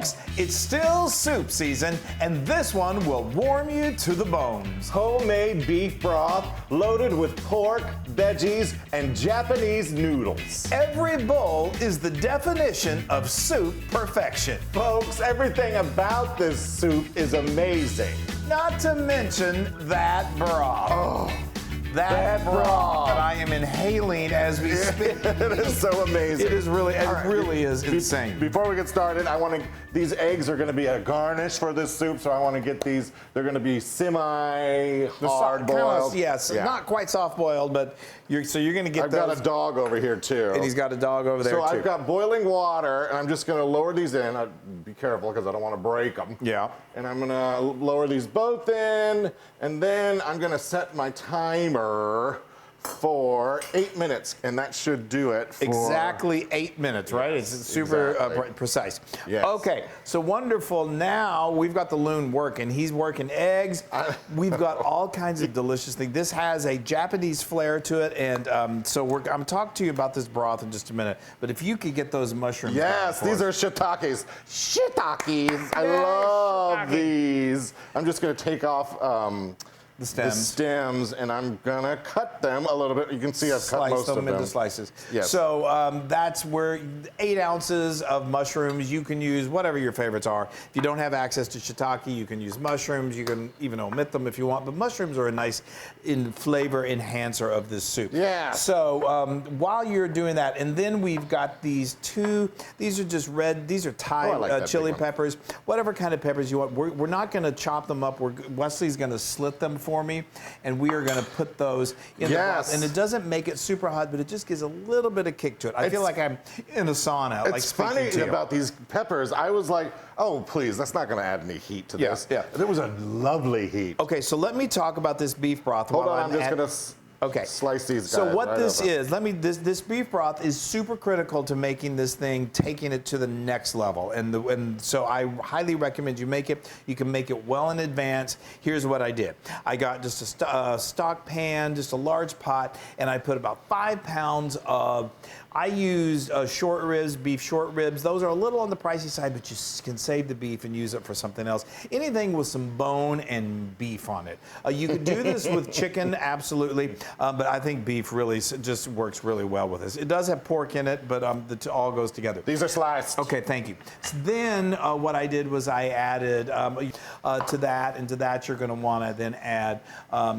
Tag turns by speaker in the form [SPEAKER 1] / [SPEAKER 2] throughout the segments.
[SPEAKER 1] Folks, it's still soup season, and this one will warm you to the bones.
[SPEAKER 2] Homemade beef broth loaded with pork, veggies, and Japanese noodles.
[SPEAKER 1] Every bowl is the definition of soup perfection.
[SPEAKER 2] Folks, everything about this soup is amazing.
[SPEAKER 1] Not to mention that broth.
[SPEAKER 2] Oh,
[SPEAKER 1] that broth that I am inhaling as we speak.
[SPEAKER 2] It is so amazing.
[SPEAKER 1] It is really, is insane.
[SPEAKER 2] Before we get started, these eggs are going to be a garnish for this soup, so I want to get these. They're going to be semi-hard boiled.
[SPEAKER 1] Yes, not quite soft boiled, but you're going to get
[SPEAKER 2] I've
[SPEAKER 1] those.
[SPEAKER 2] got a dog over here too.
[SPEAKER 1] And he's got a dog over there
[SPEAKER 2] too.
[SPEAKER 1] too.
[SPEAKER 2] So I've got boiling water, and I'm just going to lower these in. Be careful because I don't want to break them.
[SPEAKER 1] Yeah.
[SPEAKER 2] And I'm going to lower these both in, and then I'm going to set my timer for 8 minutes, and that should do it for
[SPEAKER 1] exactly 8 minutes, right? It's super precise.
[SPEAKER 2] Yes.
[SPEAKER 1] Okay, so wonderful. Now we've got the Loon working. He's working eggs. We've got all kinds of delicious things. This has a Japanese flair to it, and so I'm talking to you about this broth in just a minute. But if you could get those mushrooms.
[SPEAKER 2] Yes, these are shiitakes. Shiitakes. I love these. I'm just going to take off the stems, and I'm gonna cut them a little bit. You can see I've cut most of them
[SPEAKER 1] into slices.
[SPEAKER 2] Yes.
[SPEAKER 1] So that's where 8 ounces of mushrooms. You can use whatever your favorites are. If you don't have access to shiitake, you can use mushrooms. You can even omit them if you want. But mushrooms are a nice flavor enhancer of this soup.
[SPEAKER 2] Yeah.
[SPEAKER 1] So while you're doing that, and then we've got these two. These are just red. These are Thai chili peppers. Whatever kind of peppers you want. We're not going to chop them up. Wesley's going to slit them for me, and we are going to put those in the broth. And it doesn't make it super hot, but it just gives a little bit of kick to it. I feel like I'm in a sauna.
[SPEAKER 2] It's funny about these peppers. I was like, oh, please, that's not going to add any heat to this.
[SPEAKER 1] Yeah.
[SPEAKER 2] There was a lovely heat.
[SPEAKER 1] Okay, so let me talk about this beef broth.
[SPEAKER 2] Hold on, I'm just going to slice these guys.
[SPEAKER 1] So what this is, this beef broth is super critical to making this thing, taking it to the next level. And so I highly recommend you make it. You can make it well in advance. Here's what I did. I got just a stock pan, just a large pot, and I put about 5 pounds of, I used short ribs, beef short ribs. Those are a little on the pricey side, but you can save the beef and use it for something else. Anything with some bone and beef on it. You could do this with chicken, absolutely, but I think beef really just works really well with this. It does have pork in it, but it all goes together.
[SPEAKER 2] These are sliced.
[SPEAKER 1] Okay, thank you. So then what I did was I added to that you're going to want to then add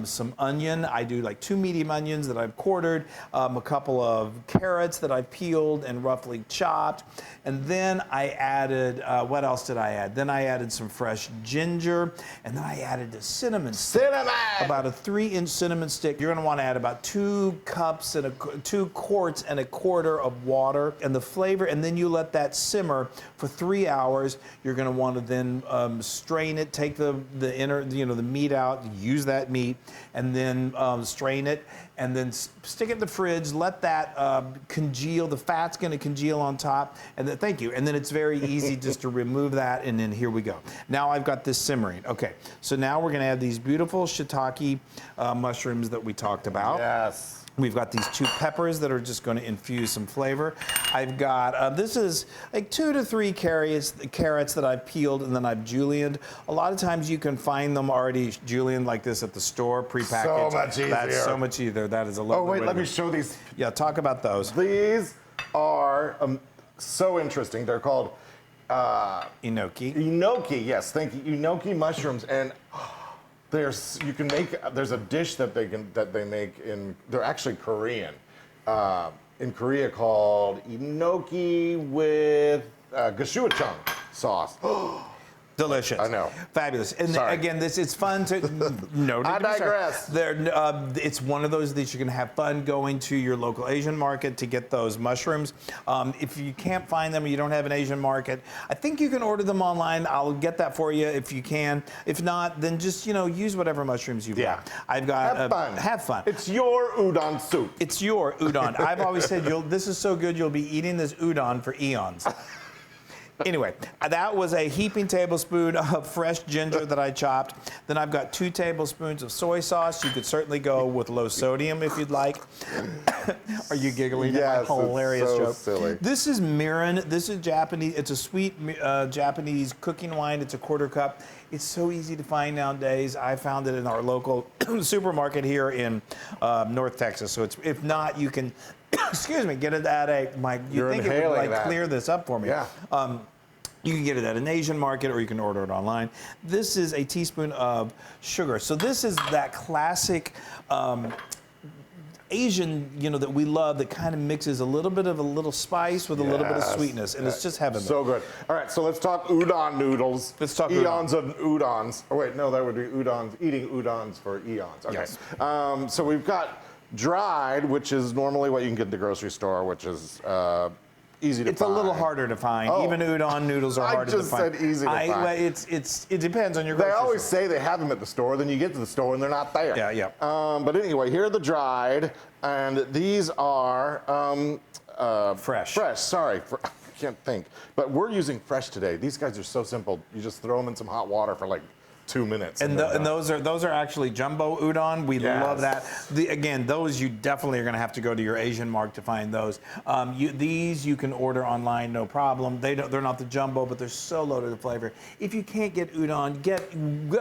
[SPEAKER 1] some onion. I do like 2 medium onions that I've quartered, a couple of carrots that I peeled and roughly chopped. And then I added, what else did I add? Then I added some fresh ginger, and then I added a cinnamon stick. About a 3-inch cinnamon stick. You're gonna wanna add about 2 quarts and a quarter of water, and the flavor, and then you let that simmer for 3 hours. You're gonna wanna then strain it, take the inner, the meat out, use that meat, and then strain it, and then stick it in the fridge, let that congeal. The fat's going to congeal on top, and then, thank you. And then it's very easy just to remove that, and then here we go. Now I've got this simmering. Okay, so now we're going to add these beautiful shiitake mushrooms that we talked about.
[SPEAKER 2] Yes.
[SPEAKER 1] We've got these 2 peppers that are just going to infuse some flavor. I've got, this is like 2 to 3 carrots that I've peeled and then I've julienned. A lot of times you can find them already julienned like this at the store, prepackaged.
[SPEAKER 2] So much easier.
[SPEAKER 1] That's so much easier. That is a lovely way.
[SPEAKER 2] Oh, wait, let me show these.
[SPEAKER 1] Yeah, talk about those.
[SPEAKER 2] These are so interesting. They're called
[SPEAKER 1] enoki.
[SPEAKER 2] Enoki, yes, thank you. Enoki mushrooms, and there's a dish that they make they're actually Korean, in Korea called enoki with gochujang sauce.
[SPEAKER 1] Delicious.
[SPEAKER 2] I know.
[SPEAKER 1] Fabulous. And again, it's fun to. No,
[SPEAKER 2] I digress.
[SPEAKER 1] It's one of those that you can have fun going to your local Asian market to get those mushrooms. If you can't find them or you don't have an Asian market, I think you can order them online. I'll get that for you if you can. If not, then just use whatever mushrooms you've got. I've got.
[SPEAKER 2] Have fun.
[SPEAKER 1] Have fun.
[SPEAKER 2] It's your udon soup.
[SPEAKER 1] It's your udon. I've always said this is so good you'll be eating this udon for eons. Anyway, that was a heaping tablespoon of fresh ginger that I chopped. Then I've got 2 tablespoons of soy sauce. You could certainly go with low sodium if you'd like. Are you giggling at my hilarious
[SPEAKER 2] it's so
[SPEAKER 1] joke?
[SPEAKER 2] silly.
[SPEAKER 1] This is mirin. This is Japanese. It's a sweet Japanese cooking wine. It's a 1/4 cup. It's so easy to find nowadays. I found it in our local supermarket here in North Texas. So if not, you can, excuse me, get it at you think it would like clear this up for me.
[SPEAKER 2] Yeah.
[SPEAKER 1] You can get it at an Asian market or you can order it online. This is a teaspoon of sugar. So this is that classic Asian, that we love that kind of mixes a little bit of a little spice with a little bit of sweetness, and it's just heavenly.
[SPEAKER 2] So good. All right, so let's talk udon noodles.
[SPEAKER 1] Let's talk
[SPEAKER 2] eons of udons. Oh wait, no, that would be udons. Eating udons for eons. Okay.
[SPEAKER 1] Yes.
[SPEAKER 2] So we've got dried, which is normally what you can get at the grocery store, which is easy to find.
[SPEAKER 1] It's a little harder to find.
[SPEAKER 2] Oh.
[SPEAKER 1] Even udon noodles are harder to find.
[SPEAKER 2] I just said easy to find.
[SPEAKER 1] Well, it depends on your grocery
[SPEAKER 2] They always
[SPEAKER 1] store.
[SPEAKER 2] say they have them at the store, then you get to the store and they're not there.
[SPEAKER 1] Yeah.
[SPEAKER 2] But anyway, here are the dried, and these are
[SPEAKER 1] fresh.
[SPEAKER 2] Fresh, sorry. I can't think. But we're using fresh today. These guys are so simple. You just throw them in some hot water for like 2 minutes.
[SPEAKER 1] And those are actually jumbo udon. We love that. Again, those you definitely are going to have to go to your Asian market to find those. These you can order online, no problem. They're not the jumbo, but they're so loaded with flavor. If you can't get udon, get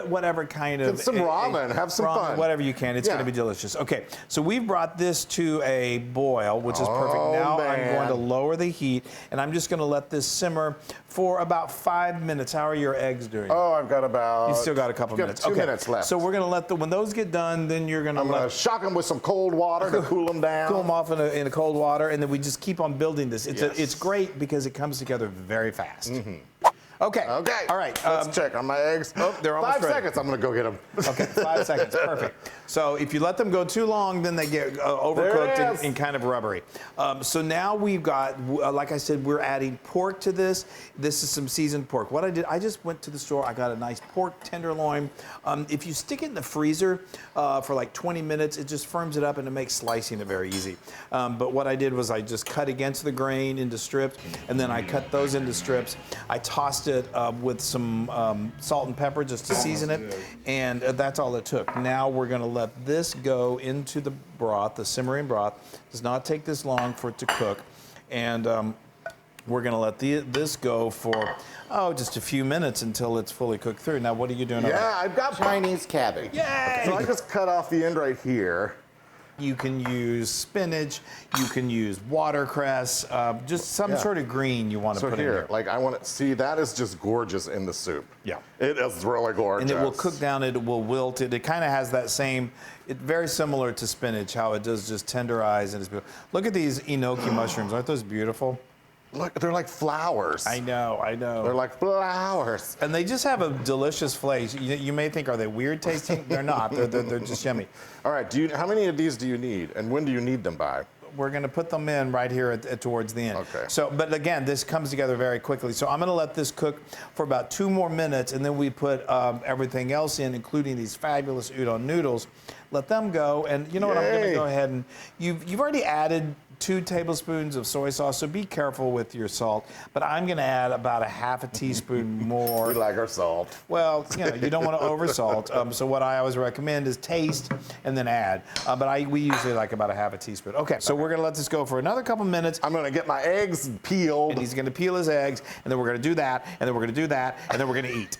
[SPEAKER 1] whatever kind of
[SPEAKER 2] get some ramen. Have some
[SPEAKER 1] ramen,
[SPEAKER 2] fun.
[SPEAKER 1] whatever you can. It's going to be delicious. Okay, so we've brought this to a boil, which is perfect. Now I'm going to lower the heat, and I'm just going to let this simmer for about 5 minutes. How are your eggs doing?
[SPEAKER 2] Oh, I've got about.
[SPEAKER 1] You still got a couple minutes.
[SPEAKER 2] 2 minutes left.
[SPEAKER 1] So we're going to let when those get done, then you're going to
[SPEAKER 2] I'm going to shock them with some cold water to cool them down.
[SPEAKER 1] Cool them off in a cold water, and then we just keep on building this. It's great because it comes together very fast.
[SPEAKER 2] Mm-hmm.
[SPEAKER 1] Okay.
[SPEAKER 2] Okay.
[SPEAKER 1] All right.
[SPEAKER 2] Let's check on my eggs.
[SPEAKER 1] Oh, they're almost
[SPEAKER 2] 5
[SPEAKER 1] ready.
[SPEAKER 2] seconds. I'm going to go get them.
[SPEAKER 1] Okay, 5 seconds. Perfect. So if you let them go too long, then they get overcooked and kind of rubbery. So now we've got, like I said, we're adding pork to this. This is some seasoned pork. What I did, I just went to the store. I got a nice pork tenderloin. If you stick it in the freezer for like 20 minutes, it just firms it up and it makes slicing it very easy. But what I did was I just cut against the grain into strips, and then I cut those into strips. I tossed it with some salt and pepper just to season it, and that's all it took. Now we're going to let this go into the broth, the simmering broth. It does not take this long for it to cook, and we're going to let this go for just a few minutes until it's fully cooked through. Now, what are you doing?
[SPEAKER 2] Yeah, I've got Chinese cabbage.
[SPEAKER 1] Yay!
[SPEAKER 2] So I just cut off the end right here.
[SPEAKER 1] You can use spinach, you can use watercress, just some sort of green you want to put in here.
[SPEAKER 2] Like I want to see, that is just gorgeous in the soup.
[SPEAKER 1] Yeah.
[SPEAKER 2] It is really gorgeous.
[SPEAKER 1] And it will cook down, it will wilt it. It kind of has that same, very similar to spinach, how it does just tenderize. And it's beautiful. Look at these enoki mushrooms. Aren't those beautiful?
[SPEAKER 2] Look, they're like flowers.
[SPEAKER 1] I know.
[SPEAKER 2] They're like flowers.
[SPEAKER 1] And they just have a delicious flavor. You may think, are they weird tasting? They're not. They're just yummy.
[SPEAKER 2] All right. How many of these do you need, and when do you need them by?
[SPEAKER 1] We're going to put them in right here towards the end.
[SPEAKER 2] Okay.
[SPEAKER 1] So, but again, this comes together very quickly. So I'm going to let this cook for about 2 more minutes, and then we put everything else in, including these fabulous udon noodles. Let them go, and you know what? I'm going to go ahead and you've already added 2 tablespoons of soy sauce, so be careful with your salt. But I'm going to add about a half a teaspoon more.
[SPEAKER 2] We like our salt.
[SPEAKER 1] Well, you don't want to over-salt. So what I always recommend is taste and then add. But we usually like about a half a teaspoon. Okay, so we're going to let this go for another couple minutes.
[SPEAKER 2] I'm going to get my eggs peeled.
[SPEAKER 1] And he's going to peel his eggs, and then we're going to do that, and then we're going to do that, and then we're going to eat.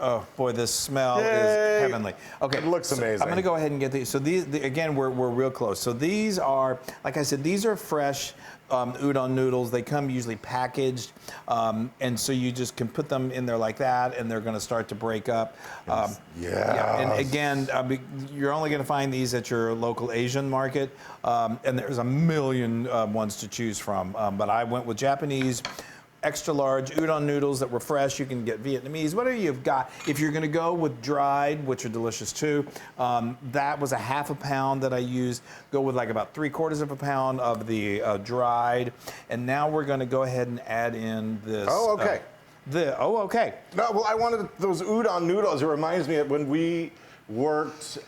[SPEAKER 1] Oh boy, this smell is heavenly. Okay,
[SPEAKER 2] it looks amazing.
[SPEAKER 1] I'm going to go ahead and get these. So these, again, we're real close. So these are, like I said, these are fresh udon noodles. They come usually packaged, and so you just can put them in there like that, and they're going to start to break up. Yeah. And again, you're only going to find these at your local Asian market, and there's a million ones to choose from. But I went with Japanese extra large udon noodles that were fresh. You can get Vietnamese, whatever you've got. If you're going to go with dried, which are delicious too, that was a half a pound that I used. Go with like about 3/4 of a pound of the dried. And now we're going to go ahead and add in this.
[SPEAKER 2] Oh, okay.
[SPEAKER 1] Okay.
[SPEAKER 2] No, well, I wanted those udon noodles. It reminds me of when we worked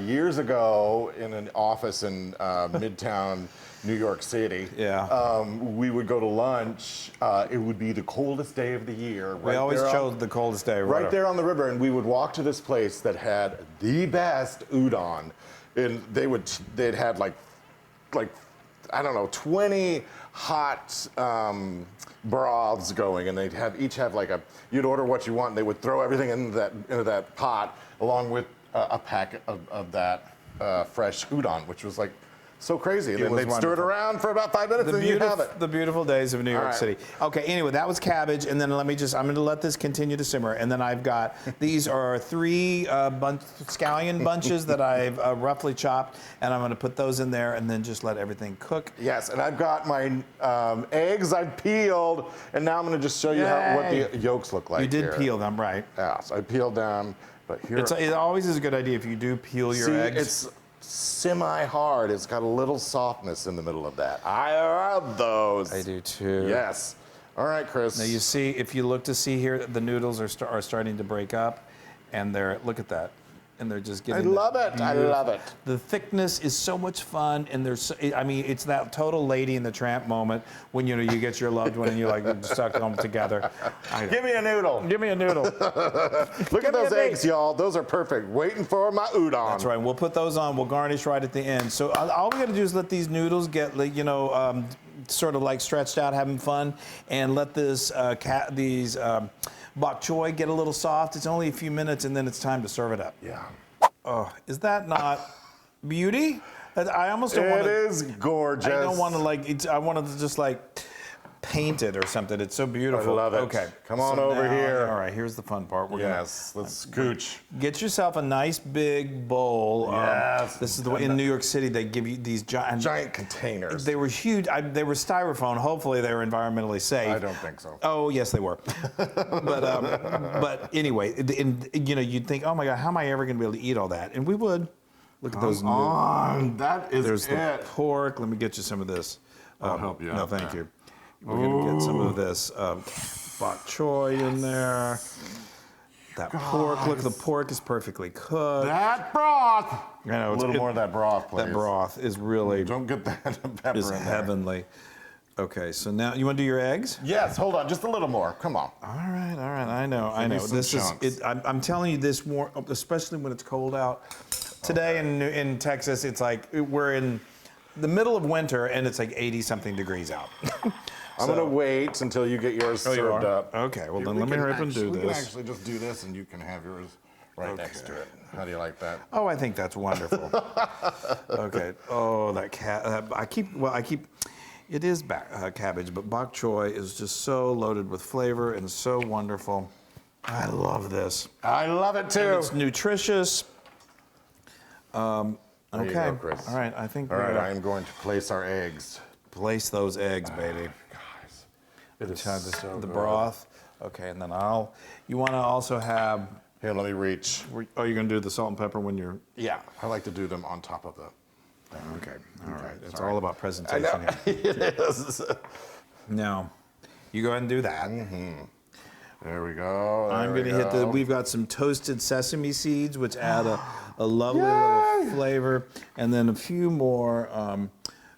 [SPEAKER 2] years ago in an office in Midtown New York City.
[SPEAKER 1] Yeah.
[SPEAKER 2] We would go to lunch. It would be the coldest day of the year.
[SPEAKER 1] We always chose the coldest day.
[SPEAKER 2] Right there on the river, and we would walk to this place that had the best udon. And they'd had like I don't know, 20 hot broths going, and they'd each have like you'd order what you want, and they would throw everything into that pot along with a pack of that fresh udon, which was like so crazy. And then they'd stir it around for about 5 minutes, and you'd have it.
[SPEAKER 1] The beautiful days of New York
[SPEAKER 2] right.
[SPEAKER 1] City. Okay, anyway, that was cabbage, and then I'm going to let this continue to simmer, and then I've got, these are 3 scallion bunches that I've roughly chopped, and I'm going to put those in there, and then just let everything cook.
[SPEAKER 2] Yes, and I've got my eggs I've peeled, and now I'm going to just show you what the yolks look like.
[SPEAKER 1] You did
[SPEAKER 2] here.
[SPEAKER 1] peel them, right?
[SPEAKER 2] Yeah, so I peeled them, but here...
[SPEAKER 1] It always is a good idea if you do peel your eggs.
[SPEAKER 2] It's semi-hard. It's got a little softness in the middle of that. I love those.
[SPEAKER 1] I do too.
[SPEAKER 2] Yes. All right, Chris.
[SPEAKER 1] Now you see, if you look to see here, the noodles are starting to break up, and look at that, and they're just getting.
[SPEAKER 2] I love it. I love it.
[SPEAKER 1] The thickness is so much fun, and it's that total Lady and the Tramp moment when you get your loved one and you like stuck them together.
[SPEAKER 2] Give me a noodle.
[SPEAKER 1] Give me a noodle.
[SPEAKER 2] Look at those eggs, y'all. Those are perfect. Waiting for my udon.
[SPEAKER 1] That's right. We'll put those on. We'll garnish right at the end. So all we got to do is let these noodles get, sort of like stretched out, having fun, and let these bok choy get a little soft. It's only a few minutes, and then it's time to serve it up.
[SPEAKER 2] Yeah.
[SPEAKER 1] Oh, is that not beauty? I almost don't want to.
[SPEAKER 2] It is gorgeous.
[SPEAKER 1] I don't want to I wanted to just paint it or something. It's so beautiful.
[SPEAKER 2] I love it.
[SPEAKER 1] Okay.
[SPEAKER 2] Come on over here.
[SPEAKER 1] All right, here's the fun part.
[SPEAKER 2] Let's scooch.
[SPEAKER 1] Get yourself a nice big bowl.
[SPEAKER 2] Yes.
[SPEAKER 1] This is in New York City. They give you these giant
[SPEAKER 2] containers.
[SPEAKER 1] They were huge. They were styrofoam. Hopefully, they were environmentally safe.
[SPEAKER 2] I don't think so.
[SPEAKER 1] Oh, yes, they were. but anyway, you'd think, oh my God, how am I ever going to be able to eat all that? And we would. Look at those.
[SPEAKER 2] That is
[SPEAKER 1] There's the pork. Let me get you some of this.
[SPEAKER 2] I'll help you out.
[SPEAKER 1] No, thank you. We're going to get some of this bok choy in there. That pork. Look, the pork is perfectly cooked.
[SPEAKER 2] That broth.
[SPEAKER 1] I know,
[SPEAKER 2] A little more of that broth, please.
[SPEAKER 1] That broth is really
[SPEAKER 2] Don't get that pepper
[SPEAKER 1] is
[SPEAKER 2] in there.
[SPEAKER 1] heavenly. Okay, so now you want to do your eggs?
[SPEAKER 2] Yes, hold on, just a little more. Come on.
[SPEAKER 1] All right. I know.
[SPEAKER 2] some
[SPEAKER 1] This
[SPEAKER 2] chunks.
[SPEAKER 1] is. I'm telling you this more, especially when it's cold out. Today in Texas, it's like we're in the middle of winter and it's like 80-something degrees out.
[SPEAKER 2] I'm going to wait until you get yours served up.
[SPEAKER 1] Okay, well then let me hurry up and do
[SPEAKER 2] We
[SPEAKER 1] this.
[SPEAKER 2] can actually just do this and you can have yours right next to it. How do you like that?
[SPEAKER 1] Oh, I think that's wonderful. Okay. Oh, that I keep. It is cabbage, but bok choy is just so loaded with flavor and so wonderful. I love this.
[SPEAKER 2] I love it too.
[SPEAKER 1] And it's nutritious.
[SPEAKER 2] There
[SPEAKER 1] Okay.
[SPEAKER 2] you go, Chris.
[SPEAKER 1] All right. I think.
[SPEAKER 2] All right, I am going to place our eggs.
[SPEAKER 1] Place those eggs, baby.
[SPEAKER 2] Guys, it is
[SPEAKER 1] The
[SPEAKER 2] so good.
[SPEAKER 1] broth. Okay, and then you want to also have.
[SPEAKER 2] Here, let me reach.
[SPEAKER 1] Oh, you're gonna do the salt and pepper when you're.
[SPEAKER 2] Yeah, I like to do them on top of the.
[SPEAKER 1] Okay. All right. It's
[SPEAKER 2] sorry.
[SPEAKER 1] all about presentation here.
[SPEAKER 2] It is.
[SPEAKER 1] Now, you go ahead and do that.
[SPEAKER 2] There we go.
[SPEAKER 1] I'm going to hit we've got some toasted sesame seeds, which add a lovely little flavor, and then a few more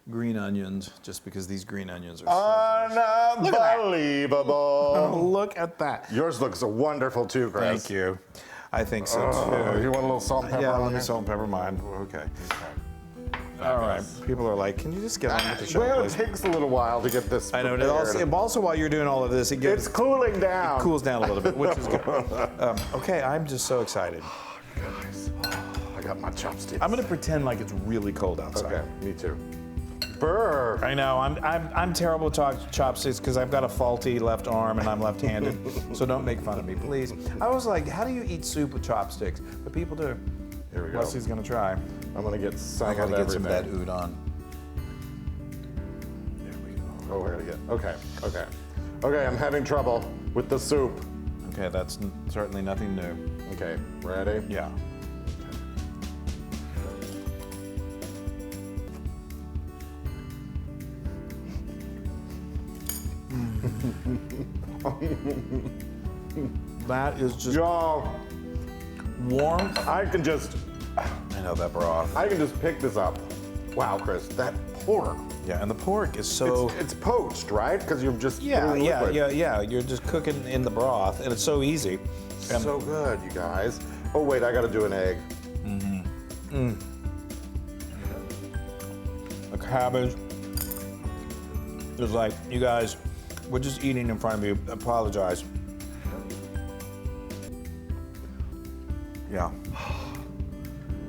[SPEAKER 1] green onions, just because these green onions are so
[SPEAKER 2] Unbelievable.
[SPEAKER 1] Look at that.
[SPEAKER 2] Yours looks wonderful too, Chris.
[SPEAKER 1] Thank you. I think so too.
[SPEAKER 2] You want a little salt and pepper
[SPEAKER 1] Yeah,
[SPEAKER 2] on
[SPEAKER 1] let me
[SPEAKER 2] there?
[SPEAKER 1] salt and pepper mine. Okay. All right. People are like, can you just get on with the show,
[SPEAKER 2] Well, it
[SPEAKER 1] please?
[SPEAKER 2] takes a little while to get this
[SPEAKER 1] I know.
[SPEAKER 2] prepared.
[SPEAKER 1] Also, while you're doing all of this,
[SPEAKER 2] It's cooling down.
[SPEAKER 1] cools down a little bit, which is good. Okay, I'm just so excited.
[SPEAKER 2] Guys, I got my chopsticks.
[SPEAKER 1] I'm going to pretend like it's really cold outside.
[SPEAKER 2] Okay, me too. Burr.
[SPEAKER 1] I know. I'm terrible with chopsticks because I've got a faulty left arm and I'm left-handed. So don't make fun of me, please. I was like, how do you eat soup with chopsticks? But people do.
[SPEAKER 2] Here we go.
[SPEAKER 1] Leslie's gonna try.
[SPEAKER 2] I'm gonna get some
[SPEAKER 1] I gotta
[SPEAKER 2] of
[SPEAKER 1] get some of that
[SPEAKER 2] everything.
[SPEAKER 1] udon. There we go.
[SPEAKER 2] Oh, we're gonna get. Okay. I'm having trouble with the soup.
[SPEAKER 1] Okay, that's certainly nothing new.
[SPEAKER 2] Okay, ready?
[SPEAKER 1] Yeah. That is just
[SPEAKER 2] Y'all,
[SPEAKER 1] warmth.
[SPEAKER 2] I can just pick this up. Wow, Chris, that pork.
[SPEAKER 1] Yeah, and the pork is so...
[SPEAKER 2] It's poached, right? Because you've just
[SPEAKER 1] Yeah,
[SPEAKER 2] liquid.
[SPEAKER 1] yeah. You're just cooking in the broth, and it's so easy.
[SPEAKER 2] So good, you guys. Oh, wait, I got to do an egg.
[SPEAKER 1] The cabbage is like, you guys, we're just eating in front of you. Apologize. Yeah.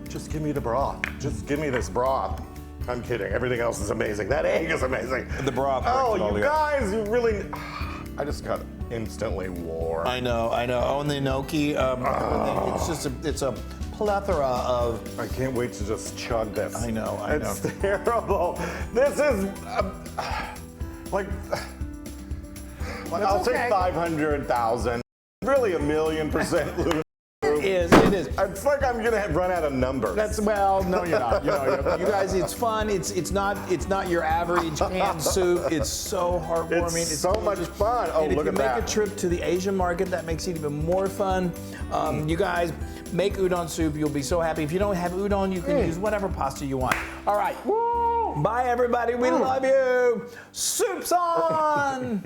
[SPEAKER 2] Just give me the broth. Just give me this broth. I'm kidding. Everything else is amazing. That egg is amazing.
[SPEAKER 1] The broth.
[SPEAKER 2] Oh,
[SPEAKER 1] you
[SPEAKER 2] guys, you really... I just got instantly warm.
[SPEAKER 1] I know. Oh, and the gnocchi, it's a plethora of...
[SPEAKER 2] I can't wait to just chug this.
[SPEAKER 1] I know.
[SPEAKER 2] It's terrible. This is like I'll say 500,000. Really 1,000,000% Loon.
[SPEAKER 1] It is.
[SPEAKER 2] It's like I'm gonna run out of numbers.
[SPEAKER 1] No, you're not. You guys, it's fun. It's not your average canned soup. It's so heartwarming.
[SPEAKER 2] It's so much fun. Oh,
[SPEAKER 1] and
[SPEAKER 2] look at
[SPEAKER 1] if you
[SPEAKER 2] that.
[SPEAKER 1] make a trip to the Asian market, that makes it even more fun. You guys, make udon soup. You'll be so happy. If you don't have udon, you can use whatever pasta you want. All right. Woo! Bye, everybody. We love you. Soup's on.